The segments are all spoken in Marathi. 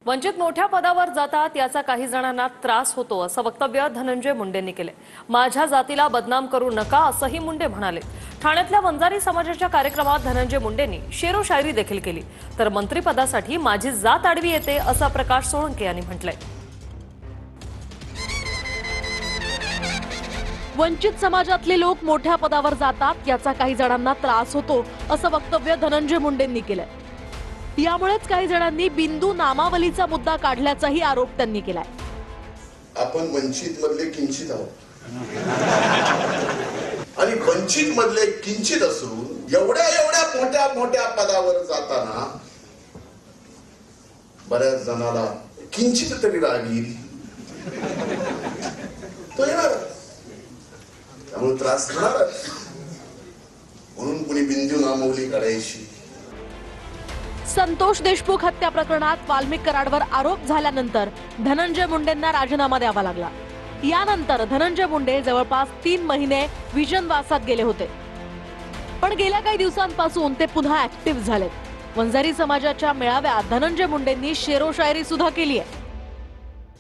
वंचित मोठ्या पदावर जातात याचा काही जणांना त्रास होतो असं वक्तव्य धनंजय मुंडेंनी केले। माझ्या जातीला बदनाम करू नका असंही मुंडे म्हणाले। ठाण्यातल्या वंजारी समाजाच्या कार्यक्रमात धनंजय मुंडेंनी शेरो शायरी देखील केली। तर मंत्रिपदासाठी माझी जात आडवी येते असं प्रकाश सोळंके यांनी म्हटलंय। वंचित समाजातले लोक मोठ्या पदावर जातात याचा काही जणांना त्रास होतो असं वक्तव्य धनंजय मुंडेंनी केलंय। यामुळेच काही जणांनी बिंदू नामावलीचा मुद्दा काढल्याचाही आरोप त्यांनी केलाय। आपण वंचित मधले किंचित आहोत आणि वंचित मधले किंचित असून एवढ्या मोठ्या पदावर जाताना बऱ्याच जणाला किंचित तरी राग येईल, तो येणार, त्यामुळे त्रास होणार, म्हणून कुणी बिंदू नामावली काढायची। संतोष देशमुख हत्या प्रकरणात वाल्मिक कराडवर आरोप झाल्यानंतर धनंजय मुंडेंना राजीनामा द्यावा लागला। यानंतर धनंजय मुंडे जवळपास 3 महिने विजनवासात गेले होते, पण गेल्या काही दिवसांपासून ते पुन्हा ऍक्टिव्ह झालेत। वंजारी समाजाच्या मेळाव्यात धनंजय मुंडेंनी शेरो शायरी सुद्धा केली आहे।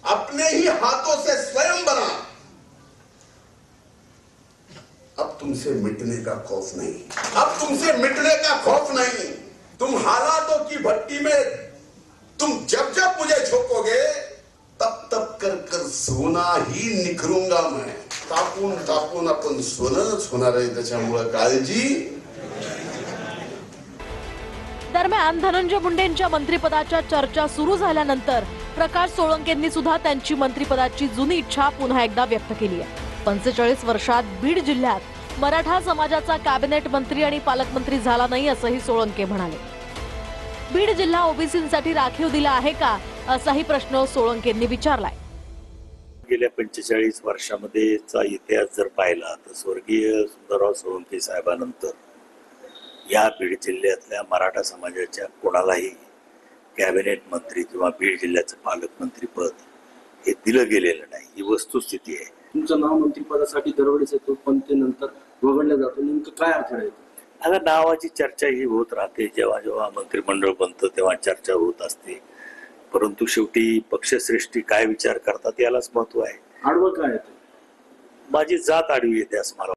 अपने ही हाथों से स्वयं बना, अब तुमसे मिटने का खौफ नहीं, अब तुमसे मिटने का खौफ नहीं। तुम हालातों की भट्टी में तुम जब जब मुझे झोंकोगे तब तब कर कर सोना ही निखरूंगा मैं। तापून तापून आपण सोनच होणार आहे, त्याच्यामुळे काळजी। दरम्यान धनंजय मुंडेंच्या मंत्रिपदाच्या चर्चा सुरू झाल्यानंतर प्रकाश सोळंकेंनी सुद्धा त्यांची मंत्रिपदाची जुनी इच्छा पुन्हा एकदा व्यक्त केली आहे। 45 वर्षात बीड जिल्ह्यात मराठा समाजाचा कॅबिनेट मंत्री आणि पालकमंत्री झाला नाही असंही सोळंके म्हणाले। बीड जिल्हा ओबीसींसाठी राखीव दिला आहे का असाही प्रश्न सोळंकेंनी विचारलाय। गेल्या 45 वर्षामध्येचा इतिहास जर पाहिला तर स्वर्गीय सुंदरराव सोळंके साहेबांनंतर या बीड जिल्ह्यातल्या मराठा समाजाच्या कोणालाही कॅबिनेट मंत्री किंवा बीड जिल्ह्याचं पालकमंत्री पद हे दिलं गेलेलं नाही, ही वस्तुस्थिती आहे। तुमचं नाव मंत्रिपदासाठी दरवेळेस येतो, पण ते नंतर वगळलं जातो, नेमकं काय अर्थ आहे? आता नावाची चर्चा ही होत राहते, जेव्हा जेव्हा मंत्रिमंडळ बनतं तेव्हा चर्चा होत असते, परंतु शेवटी पक्षश्रेष्ठी काय विचार करतात यालाच महत्व आहे। आडवं काय आहे? माझी जात आडवी येते असं मला